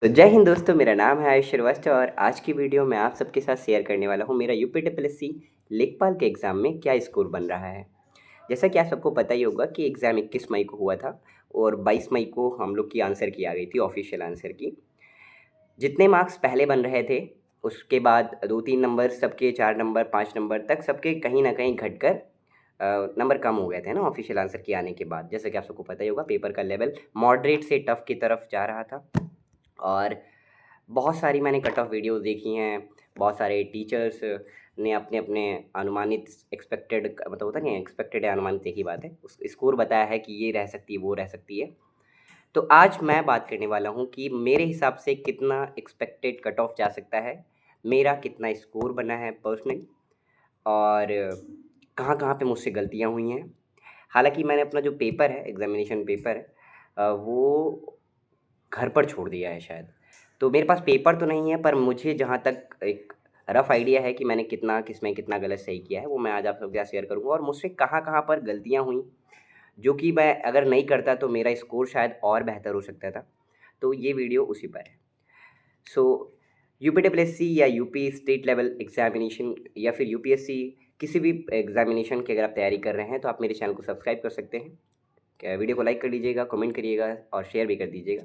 तो जय हिंद दोस्तों, मेरा नाम है आयुष श्रीवास्तव और आज की वीडियो में आप सबके साथ शेयर करने वाला हूँ मेरा यूपीटीपीएससी लेखपाल के एग्ज़ाम में क्या स्कोर बन रहा है। जैसा कि आप सबको पता ही होगा कि एग्ज़ाम 21 मई को हुआ था और 22 मई को हम लोग की आंसर की आ गई थी, ऑफिशियल आंसर की। जितने मार्क्स पहले बन रहे थे उसके बाद 2-3 नंबर सबके, 4 नंबर, 5 नंबर तक सबके कहीं न कहीं घटकर नंबर कम हो गए थे ना ऑफिशियल आंसर के आने के बाद। जैसा कि आप सबको पता ही होगा, पेपर का लेवल मॉडरेट से टफ़ की तरफ जा रहा था। और बहुत सारी मैंने कट ऑफ वीडियोज़ देखी हैं, बहुत सारे टीचर्स ने अपने-अपने अनुमानित एक्सपेक्टेड मतलब होता नहीं है, एक्सपेक्टेड या अनुमानित एक ही बात है, उस स्कोर बताया है कि ये रह सकती है, वो रह सकती है। तो आज मैं बात करने वाला हूँ कि मेरे हिसाब से कितना एक्सपेक्टेड कट ऑफ जा सकता है, मेरा कितना स्कोर बना है पर्सनली और कहाँ-कहाँ पे मुझसे गलतियाँ हुई हैं। हालाँकि मैंने अपना जो पेपर है, एग्ज़ामिनेशन पेपर है वो घर पर छोड़ दिया है शायद। तो मेरे पास पेपर तो नहीं है, पर मुझे जहाँ तक एक रफ़ आइडिया है कि मैंने कितना किसमें कितना गलत सही किया है, वो मैं आज आप सबके साथ शेयर करूँगा और मुझसे कहाँ-कहाँ पर गलतियाँ हुईं, जो कि मैं अगर नहीं करता तो मेरा स्कोर शायद और बेहतर हो सकता था। तो ये वीडियो उसी पर है। सो यूपीडब्ल्यूएससी या यूपी स्टेट लेवल एग्ज़ामिनेशन या फिर यूपीएससी किसी भी एग्ज़ामिनेशन की अगर आप तैयारी कर रहे हैं, तो आप मेरे चैनल को सब्सक्राइब कर सकते हैं। वीडियो को लाइक कर लीजिएगा, कमेंट करिएगा और शेयर भी कर दीजिएगा।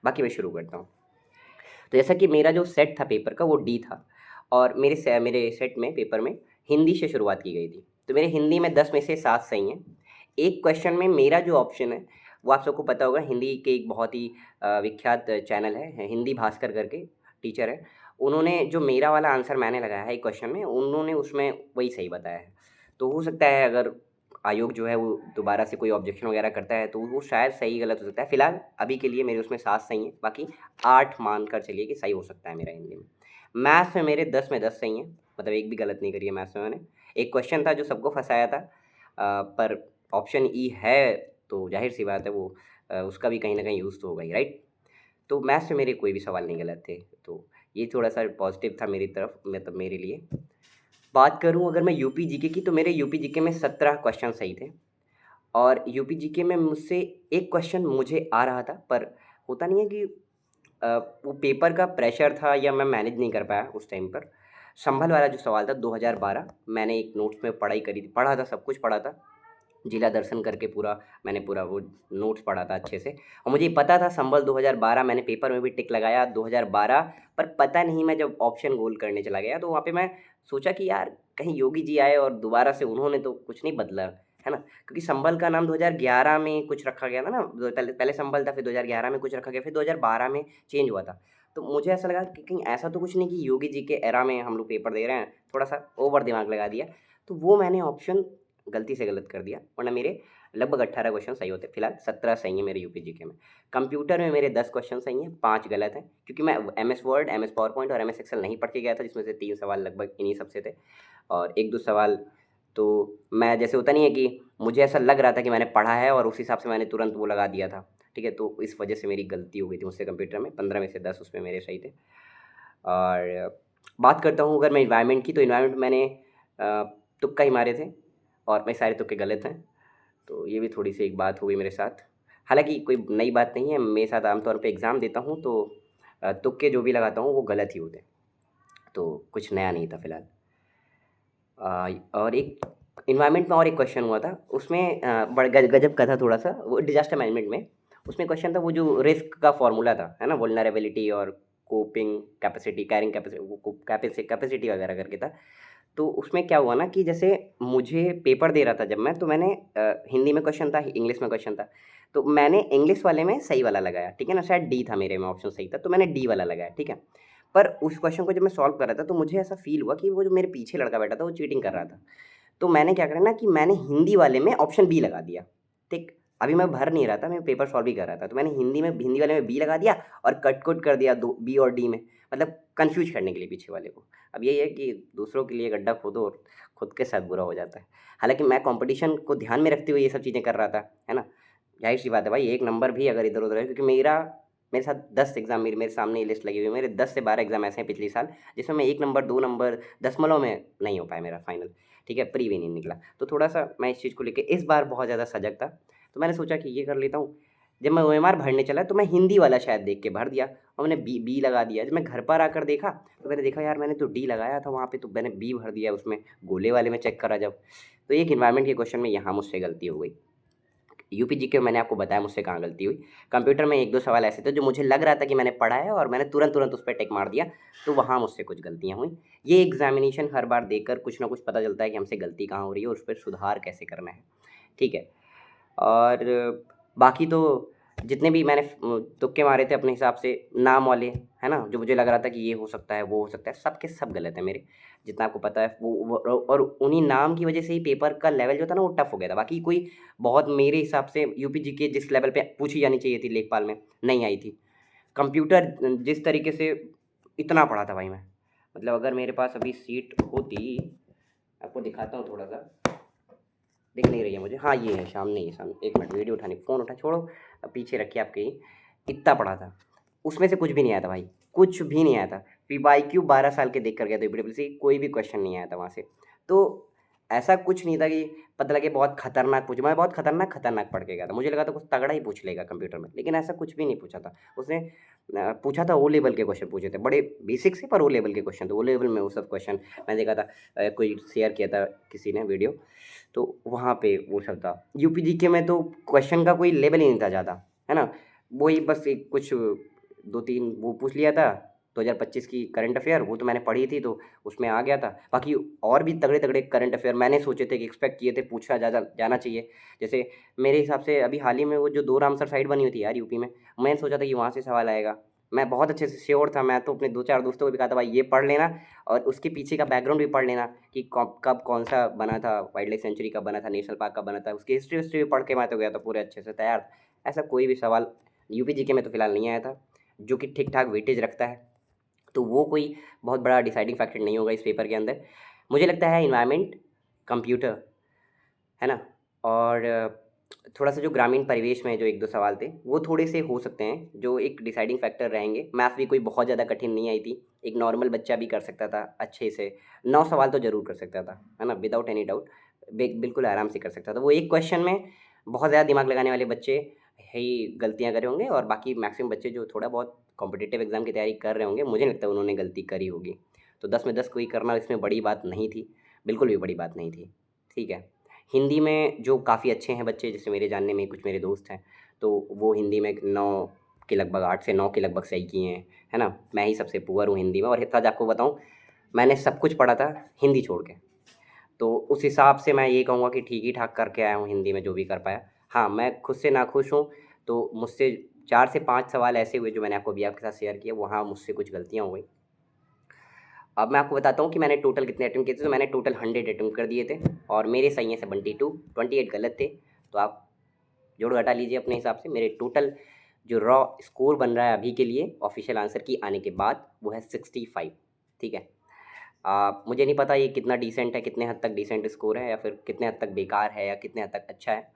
बाकी मैं शुरू करता हूँ। तो जैसा कि मेरा जो सेट था पेपर का वो डी था और मेरे सेट में पेपर में हिंदी से शुरुआत की गई थी। तो मेरे हिंदी में 10 में से 7 सही हैं। एक क्वेश्चन में मेरा जो ऑप्शन है वो आप सबको पता होगा, हिंदी के एक बहुत ही विख्यात चैनल है, हिंदी भास्कर करके टीचर है। उन्होंने जो मेरा वाला आंसर मैंने लगाया है एक क्वेश्चन में, उन्होंने उसमें वही सही बताया है। तो हो सकता है अगर आयोग जो है वो दोबारा से कोई ऑब्जेक्शन वगैरह करता है तो वो शायद सही गलत हो सकता है। फ़िलहाल अभी के लिए मेरे उसमें 7 सही हैं, बाकी 8 मान कर चलिए कि सही हो सकता है मेरा हिंदी में। मैथ्स में 10 सही हैं, मतलब एक भी गलत नहीं करी है मैथ्स में मैंने। एक क्वेश्चन था जो सबको फँसाया था, पर ऑप्शन ई है तो ज़ाहिर-सी बात है वो उसका भी कहीं न कहीं यूज़ तो होगा ही, राइट? तो मैथ्स में मेरे कोई भी सवाल नहीं गलत थे, तो ये थोड़ा-सा पॉज़िटिव था मेरी तरफ, मतलब मेरे लिए। बात करूँ अगर मैं यूपी जीके की, तो मेरे यूपी जीके में 17 क्वेश्चन सही थे और यूपी जीके में मुझसे एक क्वेश्चन मुझे आ रहा था, पर होता नहीं है कि अ, वो पेपर का प्रेशर था या मैं मैनेज नहीं कर पाया उस टाइम पर। संभल वाला जो सवाल था 2012, मैंने एक नोट्स में पढ़ाई करी थी, पढ़ा था, सब कुछ पढ़ा था। जिला दर्शन करके पूरा मैंने पूरा वो नोट्स पढ़ा था अच्छे से और मुझे पता था संबल 2012, मैंने पेपर में भी टिक लगाया 2012। पर पता नहीं, मैं जब ऑप्शन गोल करने चला गया तो वहाँ पे मैं सोचा कि यार कहीं योगी जी आए और दोबारा से उन्होंने तो कुछ नहीं बदला, है ना? क्योंकि संबल का नाम 2011 में कुछ रखा गया था ना, पहले पहले संबल था, फिर 2011 में कुछ रखा गया, फिर 2012 में चेंज हुआ था। तो मुझे ऐसा लगा कि कहीं ऐसा तो कुछ नहीं कि योगी जी के एरा में हम लोग पेपर दे रहे हैं, थोड़ा-सा ओवर दिमाग लगा दिया। तो वो मैंने ऑप्शन गलती से गलत कर दिया, वरना मेरे लगभग 18 क्वेश्चन सही होते। फिलहाल 17 सही हैं मेरे यूपी जीके में। कंप्यूटर में मेरे 10 क्वेश्चन सही हैं, 5 गलत हैं, क्योंकि मैं MS word, MS power point और एमएस एक्सेल नहीं पढ़ के गया था, जिसमें से 3 सवाल लगभग इन्हीं सब से थे और 1-2 सवाल तो मैं, जैसे होता नहीं है कि मुझे ऐसा लग रहा था कि मैंने पढ़ा है और उस हिसाब से मैंने तुरंत वो लगा दिया था, ठीक है? तो इस वजह से मेरी गलती हो गई थी मुझसे कंप्यूटर में, 15 में से 10 उसमें मेरे सही थे। और बात करता हूँ अगर मैं एनवायरनमेंट की, तो एनवायरनमेंट मैंने अ, तुक्का ही मारे थे और मेरे सारे तुक्के गलत हैं। तो ये भी थोड़ी-सी एक बात हो गई मेरे साथ। हालाँकि कोई नई बात नहीं है, मेरे साथ आमतौर पे एग्ज़ाम देता हूँ तो तुक्के जो भी लगाता हूँ वो गलत ही होते हैं। तो कुछ नया नहीं था फिलहाल। और एक एनवायरनमेंट में और एक क्वेश्चन हुआ था, उसमें बड़ गज़ब का था थोड़ा-सा, वो डिज़ास्टर मैनेजमेंट में। उसमें क्वेश्चन था वो जो रिस्क का फ़ॉर्मूला था, है ना? वल्नरेबिलिटी और कोपिंग कैपेसिटी, कैरिंग कैपेसिटी, वो को कैपेसिटी वगैरह करके था। तो उसमें क्या हुआ ना कि जैसे मुझे पेपर दे रहा था जब मैं, तो मैंने हिंदी में क्वेश्चन था, इंग्लिश में क्वेश्चन था। तो मैंने इंग्लिश वाले में सही वाला लगाया, ठीक है ना? शायद डी था मेरे में ऑप्शन सही था, तो मैंने डी वाला लगाया, ठीक है? पर उस क्वेश्चन को जब मैं सॉल्व कर रहा था तो मुझे ऐसा फ़ील हुआ कि वो जो मेरे पीछे लड़का बैठा था वो चीटिंग कर रहा था। तो मैंने क्या करा ना कि मैंने हिंदी वाले में ऑप्शन बी लगा दिया, ठीक? अभी मैं भर नहीं रहा था, मैं पेपर सॉल्व ही कर रहा था। तो मैंने हिंदी वाले में बी लगा दिया और कट-कुट कर दिया दो बी और डी में, मतलब कन्फ्यूज़ करने के लिए पीछे वाले को। अब यही है कि दूसरों के लिए गड्ढा खोदो और खुद के साथ बुरा हो जाता है। हालाँकि मैं कॉम्पिटिशन को ध्यान में रखते हुए ये सब चीज़ें कर रहा था, है ना? ज़ाहिर-सी बात है भाई, 1 नंबर भी अगर इधर-उधर है, क्योंकि मेरे साथ 10 एग्ज़ाम, मेरे मेरे सामने ये लिस्ट लगी हुई है। मेरे 10 से 12 एग्ज़ाम ऐसे हैं पिछले साल, जिसमें मैं 1 नंबर, 2 नंबर, दशमलव में नहीं हो पाया मेरा फाइनल, ठीक है? प्री भी नहीं निकला। तो थोड़ा-सा मैं इस चीज़ को लेके इस बार बहुत ज़्यादा सजग था। तो मैंने सोचा कि ये कर लेता हूँ। जब मैं ओएमआर भरने चला तो मैं हिंदी वाला शायद देख के भर दिया और मैंने बी बी लगा दिया। जब मैं घर पर आकर देखा तो मैंने देखा यार मैंने तो डी लगाया था वहाँ पे, तो मैंने बी भर दिया उसमें, गोले वाले में चेक करा जब। तो एक इन्वायरमेंट के क्वेश्चन में यहाँ मुझसे गलती हो गई। यूपी जीके में मैंने आपको बताया मुझसे कहाँ गलती हुई। कंप्यूटर में एक दो सवाल ऐसे थे जो मुझे लग रहा था कि मैंने पढ़ा है और मैंने तुरंत तुरंत उस पर टिक मार दिया, तो वहाँ मुझसे कुछ गलतियाँ हुई। ये एग्जामिनेशन हर बार देकर कुछ ना कुछ पता चलता है कि हमसे गलती कहाँ हो रही है और उस पर सुधार कैसे करना है, ठीक है। और बाकी तो जितने भी मैंने तुक्के मारे थे अपने हिसाब से नाम वाले, है ना, जो मुझे लग रहा था कि ये हो सकता है वो हो सकता है, सब के सब गलत है मेरे, जितना आपको पता है वो और उन्हीं नाम की वजह से ही पेपर का लेवल जो था ना वो टफ हो गया था। बाकी कोई बहुत मेरे हिसाब से यूपी जीके जिस लेवल पे पूछी जानी चाहिए थी लेखपाल में नहीं आई थी। कंप्यूटर जिस तरीके से इतना पढ़ा था भाई मैं, मतलब अगर मेरे पास अभी सीट होती, आपको दिखाता हूँ थोड़ा सा, दिख नहीं रही है मुझे, हाँ ये है सामने, ये सामने, एक मिनट वीडियो उठानी, फ़ोन उठा छोड़ो, अब पीछे रखिए आपके ही, इतना पड़ा था, उसमें से कुछ भी नहीं आया था भाई, कुछ भी नहीं आया था। पीवाईक्यू 12 साल के देख कर गया था यूपीडब्ल्यूएससी, कोई भी क्वेश्चन नहीं आया था वहाँ से। तो ऐसा कुछ नहीं था कि पता लगे बहुत खतरनाक पूछ, मैं बहुत खतरनाक खतरनाक पढ़ के गया था, मुझे लगा था कुछ तगड़ा ही पूछ लेगा कंप्यूटर में, लेकिन ऐसा कुछ भी नहीं पूछा था उसने। पूछा था ओ लेवल के क्वेश्चन पूछे थे, बड़े बेसिक से, पर ओ लेवल के क्वेश्चन थे, ओ लेवल में वो सब क्वेश्चन मैंने देखा था। कोई शेयर किया था किसी ने वीडियो, तो वहाँ पे वो सब था। यूपी जीके में तो क्वेश्चन का कोई लेवल ही नहीं था ज़्यादा, है ना, वही बस एक कुछ 2-3 वो पूछ लिया था, 2025 की करंट अफेयर, वो तो मैंने पढ़ी थी तो उसमें आ गया था। बाकी और भी तगड़े-तगड़े करंट अफेयर मैंने सोचे थे कि एक्सपेक्ट किए थे पूछा जाना चाहिए। जैसे मेरे हिसाब से अभी हाल ही में वो जो 2 रामसर साइट बनी हुई थी यार यूपी में, मैंने सोचा था कि वहाँ से सवाल आएगा। मैं बहुत अच्छे से श्योर था, मैं तो अपने 2-4 दोस्तों को भी कहा था भाई ये पढ़ लेना और उसके पीछे का बैकग्राउंड भी पढ़ लेना कि कब कौन-सा बना था, वाइल्ड लाइफ सेंचुरी कब बना था, नेशनल पार्क कब बना था, उसकी हिस्ट्री भी पढ़ के मैं तो गया था पूरे अच्छे से तैयार। ऐसा कोई भी सवाल यूपी जीके में तो फिलहाल नहीं आया था, जो कि ठीक-ठाक वेटेज रखता है। तो वो कोई बहुत बड़ा डिसाइडिंग फैक्टर नहीं होगा इस पेपर के अंदर। मुझे लगता है एनवायरनमेंट, कंप्यूटर, है ना, और थोड़ा-सा जो ग्रामीण परिवेश में जो 1-2 सवाल थे, वो थोड़े से हो सकते हैं, जो एक डिसाइडिंग फैक्टर रहेंगे। मैथ्स भी कोई बहुत ज़्यादा कठिन नहीं आई थी, एक नॉर्मल बच्चा भी कर सकता था अच्छे से, 9 सवाल तो ज़रूर कर सकता था, है ना, विदाउट एनी डाउट, बिल्कुल आराम से कर सकता था। वो एक क्वेश्चन में बहुत ज़्यादा दिमाग लगाने वाले बच्चे ही गलतियाँ करे होंगे और बाकी मैक्सिमम बच्चे जो थोड़ा बहुत कॉम्पिटिटिव एग्ज़ाम की तैयारी कर रहे होंगे, मुझे नहीं लगता उन्होंने गलती करी होगी। तो 10 में 10 कोई करना इसमें बड़ी बात नहीं थी, बिल्कुल भी बड़ी बात नहीं थी, ठीक है। हिंदी में जो काफ़ी अच्छे हैं बच्चे, जैसे मेरे जानने में कुछ मेरे दोस्त हैं, तो वो हिंदी में 9 के लगभग, 8 से 9 के लगभग सही किए हैं, है ना? मैं ही सबसे पुअर हूँ हिंदी में, और सच आपको बताऊँ, मैंने सब कुछ पढ़ा था हिंदी छोड़ के। तो उस हिसाब से मैं ये कहूँगा कि ठीक ही ठाक करके आया हूँ हिंदी में जो भी कर पाया। हाँ, मैं खुद से नाखुश हूँ, तो मुझसे 4 से 5 सवाल ऐसे हुए जो मैंने आपको अभी आपके साथ शेयर किए, वहाँ मुझसे कुछ गलतियाँ हो गई। अब मैं आपको बताता हूँ कि मैंने टोटल कितने अटेम्प्ट किए थे, तो मैंने टोटल 100 अटेम्प्ट कर दिए थे और मेरे सही हैं 72, 28 गलत थे। तो आप जोड़ घटा लीजिए अपने हिसाब से, मेरे टोटल जो रॉ स्कोर बन रहा है अभी के लिए ऑफिशियल आंसर की आने के बाद, वो है 65, ठीक है। मुझे नहीं पता ये कितना डिसेंट है, कितने हद तक डिसेंट स्कोर है, या फिर कितने हद तक बेकार है, या कितने हद तक अच्छा है।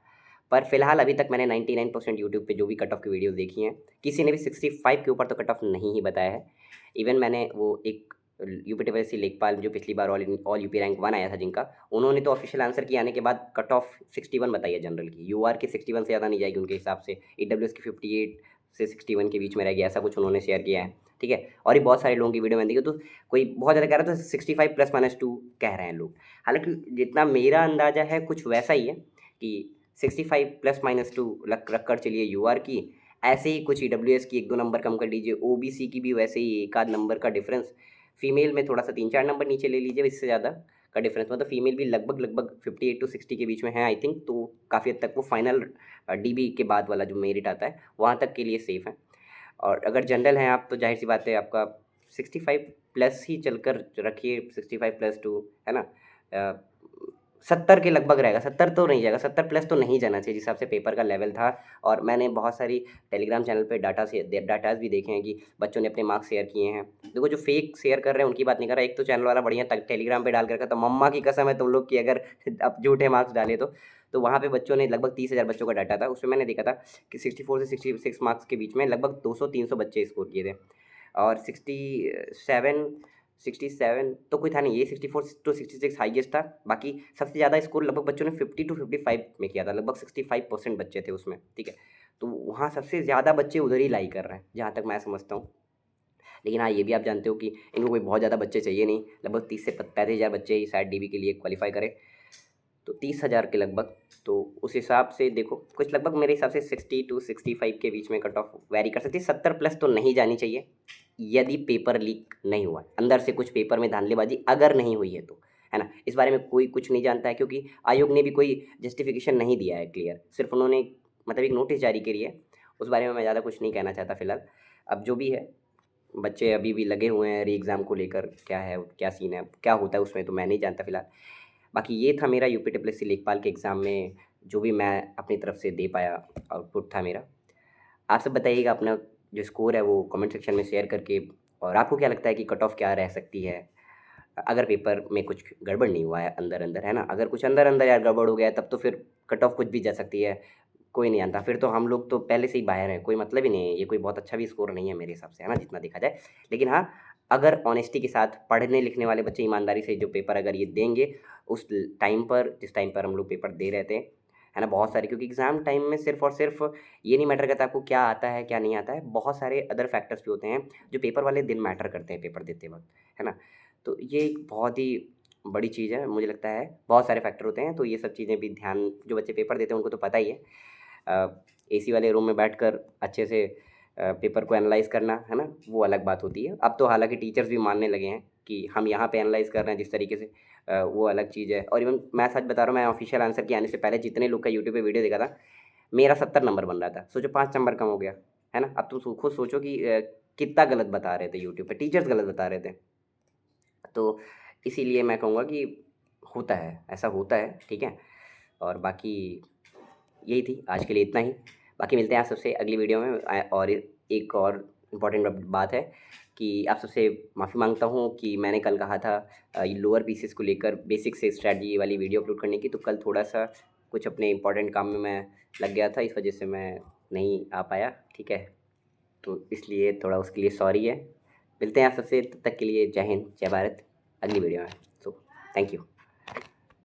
पर फिलहाल अभी तक मैंने 99% यूट्यूब पे जो भी कट ऑफ की वीडियोस देखी हैं, किसी ने भी 65 के ऊपर तो कट ऑफ नहीं ही बताया है। इवन मैंने वो एक यूपीटीएससी लेखपाल जो पिछली बार ऑल यूपी रैंक 1 आया था जिनका, उन्होंने तो ऑफिशियल आंसर की आने के बाद कट ऑफ 61 बताई है जनरल की, यूआर की 61 से ज़्यादा नहीं जाएगी उनके हिसाब से, ईडब्ल्यूएस की 58 से 61 के बीच में रहेगी, ऐसा कुछ उन्होंने शेयर किया है, ठीक है। और ये बहुत सारे लोगों की वीडियो मैंने देखी, तो कोई बहुत ज़्यादा कह रहा था, 65 +-2 कह रहे हैं लोग। हालांकि जितना मेरा अंदाज़ा है कुछ वैसा ही है कि 65 +-2 रख कर चलिए यूआर की, ऐसे ही कुछ ईडब्ल्यूएस की 1-2 नंबर कम कर लीजिए, ओबीसी की भी वैसे ही एक आध नंबर का डिफरेंस, फीमेल में थोड़ा सा 3-4 नंबर नीचे ले लीजिए, इससे ज़्यादा का डिफरेंस, मतलब फीमेल भी लगभग लगभग 58 to 60 के बीच में है आई थिंक, तो काफ़ी हद तक वो फाइनल डीबी के बाद वाला जो मेरिट आता है वहाँ तक के लिए सेफ़ है। और अगर जनरल हैं आप, तो ज़ाहिर सी बात है आपका 65 प्लस ही चलकर रखिए, 65 +2, है ना। 70 के लगभग रहेगा, 70 तो नहीं जाएगा, 70 प्लस तो नहीं जाना चाहिए जिस हिसाब से पेपर का लेवल था। और मैंने बहुत सारी टेलीग्राम चैनल पे डाटाज़ भी देखे हैं कि बच्चों ने अपने मार्क्स शेयर किए हैं। देखो जो फेक शेयर कर रहे हैं उनकी बात नहीं कर रहा, एक तो चैनल वाला बढ़िया टेलीग्राम पे डाल के रखा था, मम्मा की कसम है तुम लोग की, अगर अब झूठे मार्क्स डाले तो वहाँ पे बच्चों ने लगभग 30,000 बच्चों का डाटा था, उसमें मैंने देखा था कि 64 से 66 मार्क्स के बीच में लगभग 200-300 बच्चे स्कोर किए थे। और 67 तो कोई था नहीं, ये 64 to 66 हाईएस्ट था। बाकी सबसे ज़्यादा स्कोर लगभग बच्चों ने 50 to 55 में किया था, लगभग 65% बच्चे थे उसमें, ठीक है। तो वहाँ सबसे ज़्यादा बच्चे उधर ही लाई कर रहे हैं, जहाँ तक मैं समझता हूँ। लेकिन हाँ, ये भी आप जानते हो कि इनको कोई बहुत ज़्यादा बच्चे चाहिए नहीं, लगभग 30 से 35,000 बच्चे ही शायद डीबी के लिए क्वालिफ़ाई करें, तो 30,000 के लगभग। तो उस हिसाब से देखो, कुछ लगभग मेरे हिसाब से 60 टू 65 के बीच में कट ऑफ वैरी कर सकती है। 70 प्लस तो नहीं जानी चाहिए, यदि पेपर लीक नहीं हुआ है, अंदर से कुछ पेपर में धांधलीबाजी अगर नहीं हुई है तो, है ना? इस बारे में कोई कुछ नहीं जानता है, क्योंकि आयोग ने भी कोई जस्टिफिकेशन नहीं दिया है क्लियर, सिर्फ उन्होंने मतलब एक नोटिस जारी करी है। उस बारे में मैं ज़्यादा कुछ नहीं कहना चाहता फ़िलहाल। अब जो भी है, बच्चे अभी भी लगे हुए हैं री एग्ज़ाम को लेकर, क्या है, क्या सीन है, क्या होता है उसमें तो मैं नहीं जानता फ़िलहाल। बाकी ये था मेरा यूपीट्रिपलएससी लेखपाल के एग्ज़ाम में जो भी मैं अपनी तरफ से दे पाया, आउटपुट था मेरा। आप सब बताइएगा अपना जो स्कोर है वो कमेंट सेक्शन में शेयर करके, और आपको क्या लगता है कि कट ऑफ क्या रह सकती है? अगर पेपर में कुछ गड़बड़ नहीं हुआ है अंदर-अंदर, है ना? अगर कुछ अंदर-अंदर यार गड़बड़ हो गया है तब तो फिर कट ऑफ कुछ भी जा सकती है, कोई नहीं जानता। फिर तो हम लोग तो पहले से ही बाहर हैं, कोई मतलब ही नहीं है, ये कोई बहुत अच्छा भी स्कोर नहीं है मेरे हिसाब से, है ना? जितना देखा जाए। लेकिन हाँ, अगर ऑनेस्टी के साथ पढ़ने-लिखने वाले बच्चे ईमानदारी से जो पेपर अगर ये देंगे, उस टाइम पर जिस टाइम पर हम लोग पेपर दे रहे थे, है ना? बहुत सारे, क्योंकि एग्ज़ाम टाइम में सिर्फ़ और सिर्फ़ ये नहीं मैटर करता आपको क्या आता है, क्या नहीं आता है, बहुत सारे अदर फैक्टर्स भी होते हैं, जो पेपर वाले दिन मैटर करते हैं पेपर देते वक़्त, है ना? तो ये एक बहुत ही बड़ी चीज़ है, मुझे लगता है बहुत सारे फैक्टर होते हैं, तो ये सब चीज़ें भी ध्यान, जो बच्चे पेपर देते हैं उनको तो पता ही है। एसी वाले रूम में बैठकर अच्छे से पेपर को एनालाइज़ करना, है ना? वो अलग बात होती है। अब तो हालाँकि टीचर्स भी मानने लगे हैं कि हम यहाँ पे एनालाइज़ कर रहे हैं जिस तरीके से, वो अलग चीज़ है। और इवन मैं सच बता रहा हूँ, मैं ऑफ़िशियल आंसर के आने से पहले जितने लोग का यूट्यूब पे वीडियो देखा था, मेरा 70 नंबर बन रहा था। सोचो 5 नंबर कम हो गया, है ना? अब तुम खुद सोचो कि कितना गलत बता रहे थे यूट्यूब पे, टीचर्स गलत बता रहे थे। तो इसीलिए मैं कहूँगा कि होता है, ऐसा होता है, ठीक है? और बाकी यही थी, आज के लिए इतना ही। बाकी मिलते हैं आप सबसे अगली वीडियो में। और एक और इम्पॉर्टेंट बात है कि आप सबसे माफ़ी माँगता हूँ कि मैंने कल कहा था ये लोअर पीसेस को लेकर बेसिक से स्ट्रैटेजी वाली वीडियो अपलोड करने की, तो कल थोड़ा-सा कुछ अपने इम्पोर्टेंट काम में मैं लग गया था, इस वजह से मैं नहीं आ पाया, ठीक है? तो इसलिए थोड़ा उसके लिए सॉरी है। मिलते हैं आप सबसे, तब तक के लिए जय हिंद, जय भारत, अगली वीडियो में। So thank you.